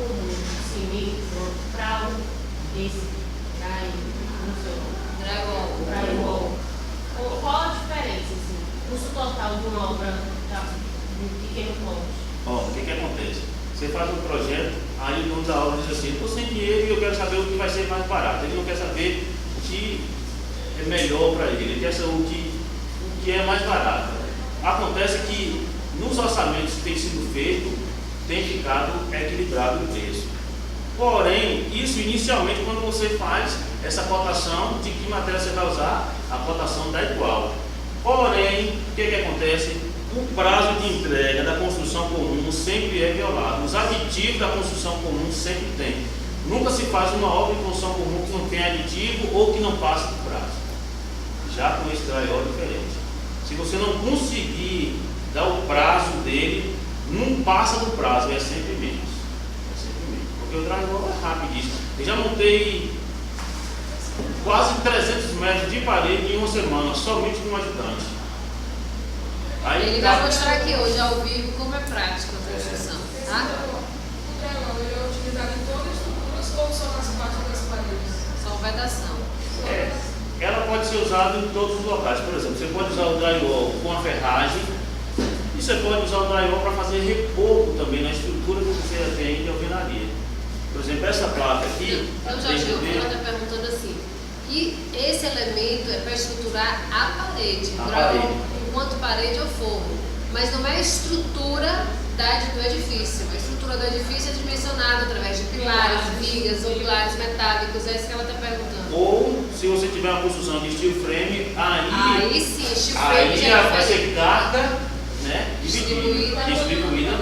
comum, cimento, frau, esse, drywall. Qual a diferença, assim? Custo total de uma obra de um pequeno porte? O que acontece? Você faz um projeto, aí o dono da obra diz assim, estou sem dinheiro e eu quero saber o que vai ser mais barato. Ele não quer saber o que é melhor para ele, ele quer saber o que é mais barato. Acontece que nos orçamentos que tem sido feito, tem ficado equilibrado o preço. Porém, isso inicialmente quando você faz essa cotação de que matéria você vai usar, a cotação dá igual. Porém, o que acontece? O prazo de entrega da construção comum sempre é violado. Os aditivos da construção comum sempre tem. Nunca se faz uma obra de construção comum que não tem aditivo ou que não passe do prazo. Já com esse drywall é diferente. Se você não conseguir dar o prazo dele, não passa do prazo, é sempre menos. Porque o drywall é rapidíssimo. Eu já montei quase 300 metros de parede em uma semana, somente com um ajudante. Aí, ele vai mostrar aqui hoje ao vivo como é prático a construção. Tá? O drywall ele é utilizado em todas as estruturas ou só nas partes das paredes? Só vedação. Ela pode ser usada em todos os locais. Por exemplo, você pode usar o drywall com a ferragem e você pode usar o drywall para fazer reboco também na estrutura que você tem de alvenaria. Por exemplo, essa placa aqui. Então, Jorge, o Fernando está perguntando assim: e esse elemento é para estruturar a parede, enquanto parede ou forro, mas não é a estrutura do edifício. A estrutura do edifício é dimensionada através de pilares, vigas ou pilares metálicos. É isso que ela está perguntando. Ou, se você tiver uma construção de steel frame, aí sim, steel frame aí já vai ser carga, né, distribuída.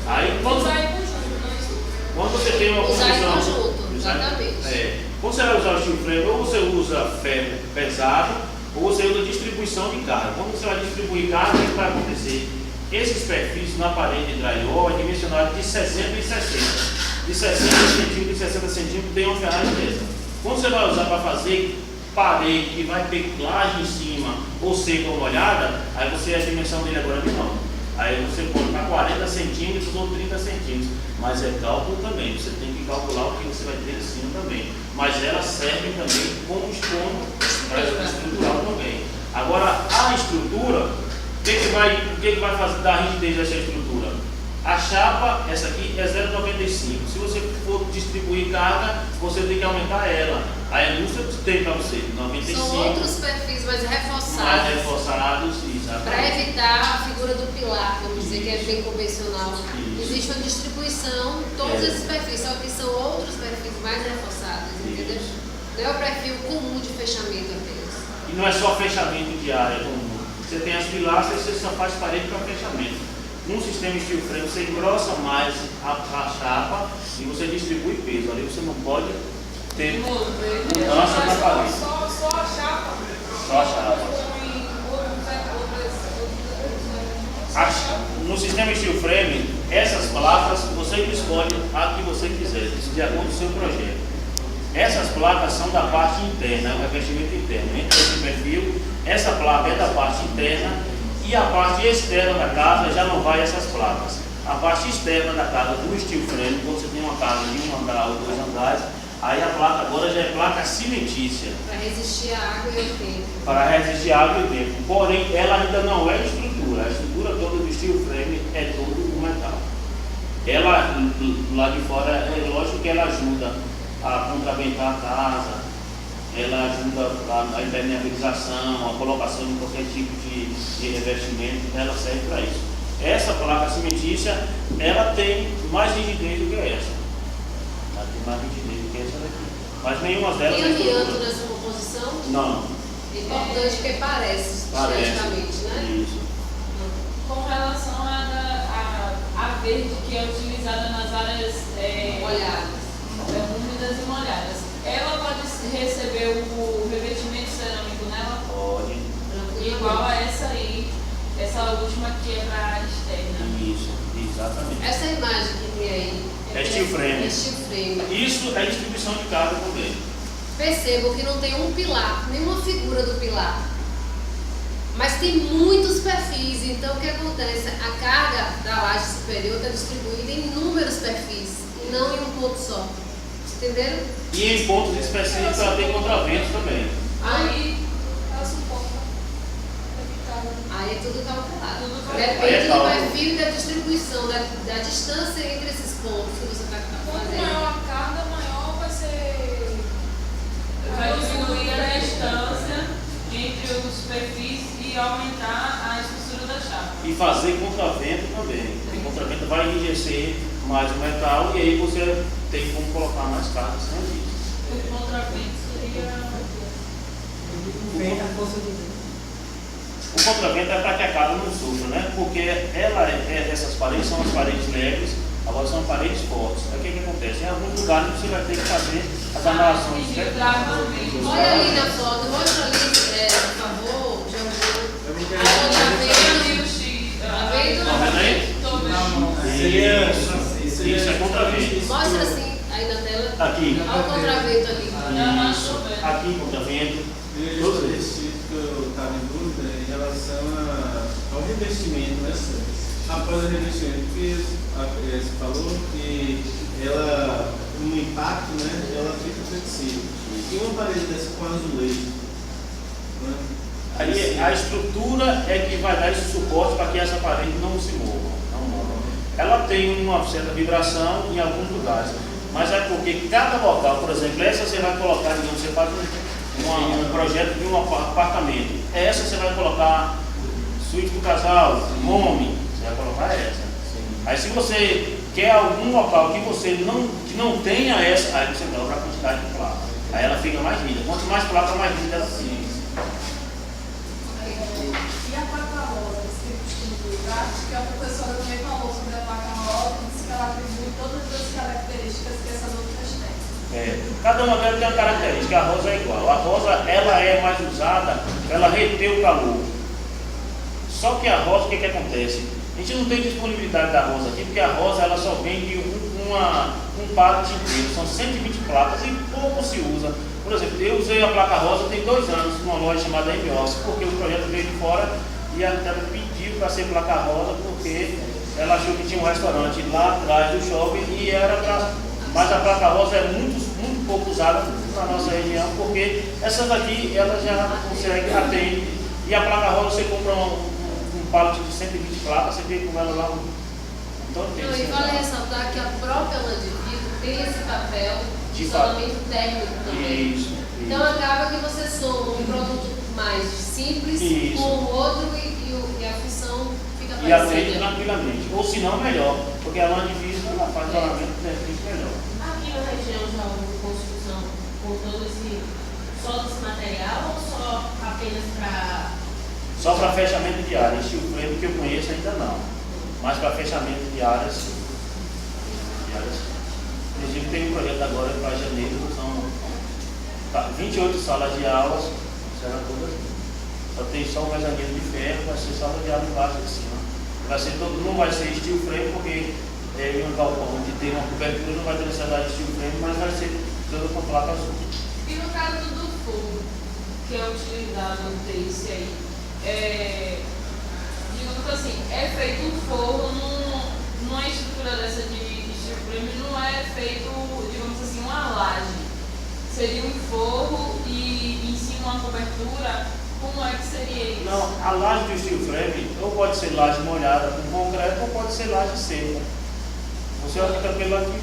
Aí, quando você tem uma usar em construção, conjunto, exatamente. quando você vai usar o steel frame, ou você usa ferro pesado, ou você usa distribuição de carga. Quando você vai distribuir carga, o que vai acontecer? Esses perfis na parede de drywall é dimensionado de 60 e 60. De 60 centímetros e 60 centímetros tem uma ferragem dessa. Quando você vai usar para fazer parede que vai ter laje em cima ou seca ou molhada, aí a dimensão dele agora é menor. Aí você põe para 40 centímetros ou 30 centímetros. Mas é cálculo também, você tem que calcular o que você vai ter em cima também. Mas elas servem também como para estrutural também. Agora, a estrutura, o que vai fazer dar rigidez dessa estrutura? A chapa, essa aqui, é 0,95. Se você for distribuir carga, você tem que aumentar ela. A indústria tem para você 95. São outros perfis mais reforçados. Mais reforçados, exatamente. Para evitar a figura do pilar, vamos dizer que é bem convencional. Existe uma distribuição, todos esses perfis, só que são outros perfis mais reforçados, entendeu? Não é o perfil comum de fechamento apenas. E não é só fechamento de área comum. Você tem as pilastras, você só faz parede para fechamento. Num sistema steel frame, você engrossa mais a chapa e você distribui peso. Ali você não pode ter mudança na parede. Só a chapa? Só a chapa. No sistema steel frame, essas placas, você escolhe a que você quiser, de acordo com o seu projeto. Essas placas são da parte interna, é o revestimento interno. Entre esse perfil, essa placa é da parte interna e a parte externa da casa já não vai essas placas. A parte externa da casa do steel frame, quando você tem uma casa de um andar ou 2 andares, aí a placa agora já é placa cimentícia. Para resistir à água e ao tempo. Para resistir à água e ao tempo. Porém, ela ainda não é estrutura. A estrutura toda do steel frame é todo o metal. Ela, lá de fora, é lógico que ela ajuda a contraventar a casa, ela ajuda a impermeabilização, a colocação de qualquer tipo de revestimento, ela serve para isso. Essa placa cimentícia, ela tem mais rigidez do que essa. Ela tem mais rigidez do que essa daqui. Mas nenhuma delas Tem amianto nessa composição? Não. É importante porque parece esteticamente, né? Isso. Com relação à verde que é utilizada nas áreas Molhadas. Úmidas e molhadas, ela pode receber o revestimento cerâmico nela? Pode. Igual a essa aí, essa última aqui é para a área externa. Isso, exatamente. Essa imagem que tem aí É steel frame. É steel frame. Isso é distribuição de carga também. Percebam que não tem um pilar, nenhuma figura do pilar. Mas tem muitos perfis, então o que acontece? A carga da laje superior está distribuída em inúmeros perfis, e não em um ponto só. Entenderam? E em pontos específicos ela tem contraventos também. Aí, Ela suporta. Aí é tudo calculado. Tudo calculado. Aí Depende é do cálculo. perfil e da distribuição, da distância entre esses pontos que você está Quanto fazendo. maior a carga, maior vai ser. vai diminuir a distância entre os perfis e aumentar a espessura da chapa. E fazer contravento também. Porque contravento vai enrijecer mais o metal e aí você tem como colocar mais cargas sem isso. O contravento seria. O contravento é para que a casa não sofra, né? Porque essas paredes são as paredes leves, agora são paredes fortes. Aí o que acontece? Em alguns lugares você vai ter que fazer as amarrações. Olha ali na foto, mostra ali, por favor, Tá vendo aí? Isso é contravento. mostra assim, aí na tela. Aqui. Olha o contravento ali. Aqui, contravento. Todos esses que eu estava em dúvida em relação ao revestimento, né? Após o revestimento, porque você falou que ela, no impacto, né, ela fica flexível. E uma parede dessa com azulejo, né? Aí a estrutura é que vai dar esse suporte para que essa parede não se mova. Não mova. Ela tem uma certa vibração em alguns lugares, mas é porque cada local, por exemplo, essa você vai colocar, digamos, você faz um projeto de um apartamento. Essa você vai colocar suíte do casal, home, você vai colocar essa. Aí se você quer algum local que você não tenha essa, aí você dobra a quantidade de placa. Aí ela fica mais rígida. Quanto mais placa, mais rígida ela fica. E a placa rosa, esse tipo de lugar, que a professora também falou sobre a placa rosa, disse que ela atribui todas as características que essas outras têm. Cada uma delas tem uma característica, a rosa é igual. A rosa ela é mais usada para ela reter o calor. Só que a rosa, o que acontece? A gente não tem disponibilidade da rosa aqui, porque a rosa ela só vende um pallet inteiro, são 120 placas e pouco se usa. Por exemplo, eu usei a placa rosa tem 2 anos numa loja chamada MOS, porque o projeto veio de fora e ela pediu para ser placa rosa, porque ela achou que tinha um restaurante lá atrás do shopping e era para. Mas a placa rosa é muito pouco usada na nossa região, porque essas daqui ela já consegue atender. E a placa rosa você compra um pallet de 120 placas, você vê com ela lá todo tempo. E vale ressaltar que a própria lã de vidro tem esse papel de isolamento térmico também. Isso. Então acaba que você soma um produto mais simples Isso. com o outro e a função fica E atende parecida. tranquilamente. Ou se não, melhor, porque a lã de vidro ela faz isolamento melhor. Aqui na região já houve construção com todo esse, só desse material ou só apenas para... Só para fechamento de áreas, steel frame que eu conheço ainda não. Mas para fechamento de áreas, sim. Inclusive tem um projeto agora para janeiro, são 28 salas de aulas, serão todas. Só tem só um mezanino de ferro, vai ser sala de aula embaixo de cima. Vai ser todo, não vai ser steel frame porque em um galpão onde tem uma cobertura não vai ter necessidade de steel frame, mas vai ser todo com placa azul. E no caso do forro, que é utilizado no TIC aí, digamos assim, é feito um forro numa estrutura dessa de steel frame, não é feito, digamos assim, uma laje. Seria um forro e em cima uma cobertura, como é que seria isso? Não, a laje do steel frame ou pode ser laje molhada com concreto ou pode ser laje seca. Você vai ficar pelo aqui,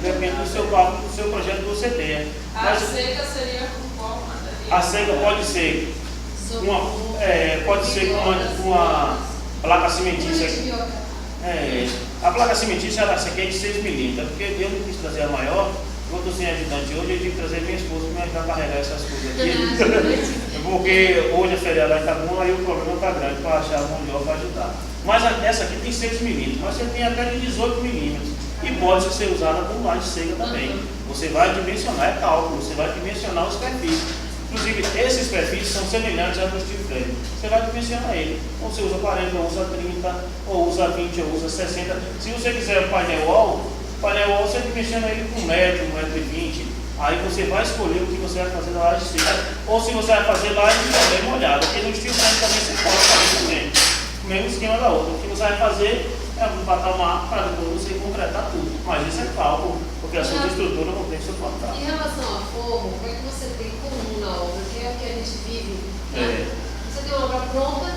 depende do seu cálculo, do seu projeto que você tenha. A Mas seca seria com qual material? a seca pode ser com uma placa cimentícia. A placa cimentícia ela aqui é de 6 milímetros, porque eu não quis trazer a maior. Quando eu estou sem ajudante hoje, eu tive que trazer minha esposa para me ajudar a carregar essas coisas aqui. Porque hoje é feriado lá em Itabuna, aí o problema está grande para achar uma melhor para ajudar. Mas essa aqui tem 6 milímetros, mas você tem até de 18 milímetros. E pode ser usada como laje seca também. Você vai dimensionar, é cálculo, você vai dimensionar os perfis. Inclusive, esses perfis são semelhantes ao do steel frame. Você vai dimensionar ele. Ou você usa 40, ou usa 30, ou usa 20, ou usa 60. Se você quiser painel wall você dimensiona ele com 1 metro, 1,20 m. Aí você vai escolher o que você vai fazer na laje seca, ou se você vai fazer laje também molhada, porque no steel frame também você pode fazer também, o mesmo esquema da outra. O que você vai fazer é botar uma arco para depois você concretar tudo, mas isso é cálculo, porque a sua estrutura não tem que suportar. Em relação a forro, o que é que você tem comum na obra, que é o que a gente vive, né? Você tem uma obra pronta,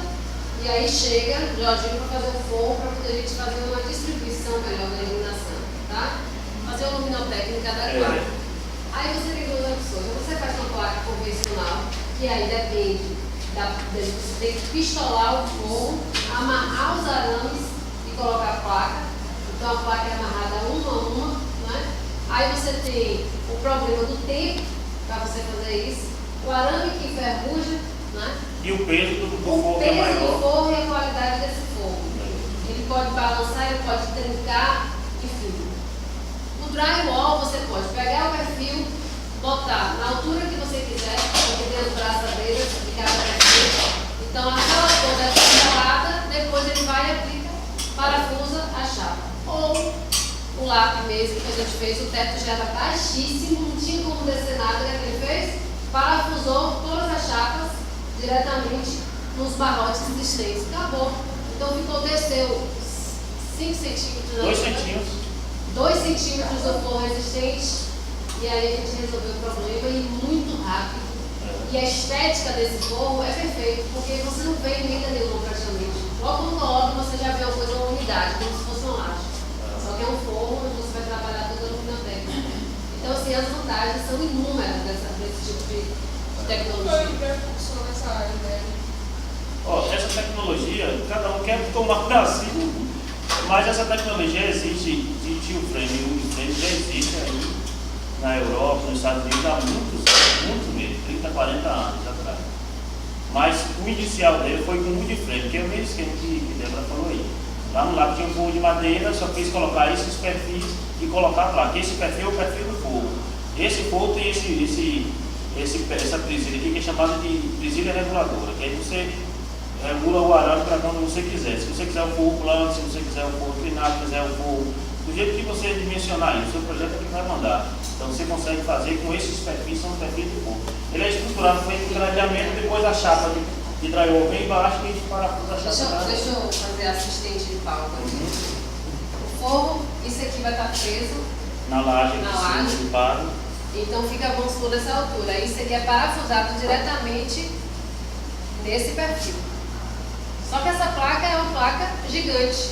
e aí chega, já digo para fazer o forro, para poder a gente fazer uma distribuição melhor da iluminação, tá? Fazer uma luminotécnica adequada. Aí você tem duas opções. Ou você faz uma placa convencional, que aí depende, você tem que pistolar o forro, amarrar os arames e colocar a placa. Então a placa é amarrada uma a uma, né? Aí você tem o problema do tempo para você fazer isso, o arame que enferruja, né? E o peso do forro O é peso maior. do forro e a qualidade desse forro. Ele pode balançar, ele pode trincar, enfim. O drywall você pode pegar o perfil, botar na altura que você quiser, porque tem as braçadeiras de cada perfil. Então a sala toda é controlada, depois ele vai e aplica, parafusa a chapa. Ou o lap mesmo que a gente fez, o teto já era baixíssimo, não tinha como descer nada, o que ele fez? Parafusou todas as chapas diretamente nos barrotes existentes. Acabou. Então desceu 5 centímetros. 2 centímetros. 2 centímetros do forro existente. E aí a gente resolveu o problema e muito rápido. E a estética desse forro é perfeita, porque você não vê emenda nenhuma praticamente. Logo no coloca você já vê uma coisa, uma unidade, como se fosse uma laje. Só que é um forro onde você vai trabalhar toda a luminotécnica. Então assim, as vantagens são inúmeras desse tipo de tecnologia. Funciona essa área, né? Ó, essa tecnologia, cada um quer tomar um bracinho, mas essa tecnologia existe de steel frame e wood frame, já existe aí na Europa, nos Estados Unidos há muitos mesmo, 30, 40 anos atrás. Mas o inicial dele foi com wood frame, que é o mesmo esquema que Débora falou aí. Lá no lado tinha um forro de madeira, só fez colocar esses perfis e colocar a placa. Esse perfil é o perfil do forro. Esse forro tem essa presilha aqui que é chamada de presilha reguladora, que aí você regula o arame para quando você quiser. Se você quiser o forro plano, se você quiser o forro inclinado, quiser o forro do jeito que você dimensionar isso, o seu projeto é que vai mandar. Então você consegue fazer com esses perfis, são os perfis do forro. Ele é estruturado, foi com gradeamento, depois a chapa de drywall bem embaixo e a gente parafusa a chapa. Deixa eu fazer assistente de palco aqui. O forro, isso aqui vai estar preso Na laje, na laje. do paro. Então fica, vamos supor, dessa altura. Isso aqui é parafusado diretamente nesse perfil. Só que essa placa é uma placa gigante.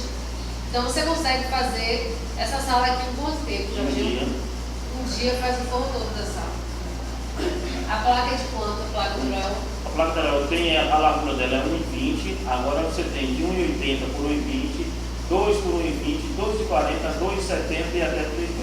Então você consegue fazer essa sala aqui em quanto tempo, Jorginho? Um dia faz o forro todo da sala. A placa é de quanto? A placa do drywall? A placa do drywall tem a largura dela é 1,20, agora você tem de 1,80 por 1,20, 2 por 1,20, 2,40, 2,70 e até 3,20.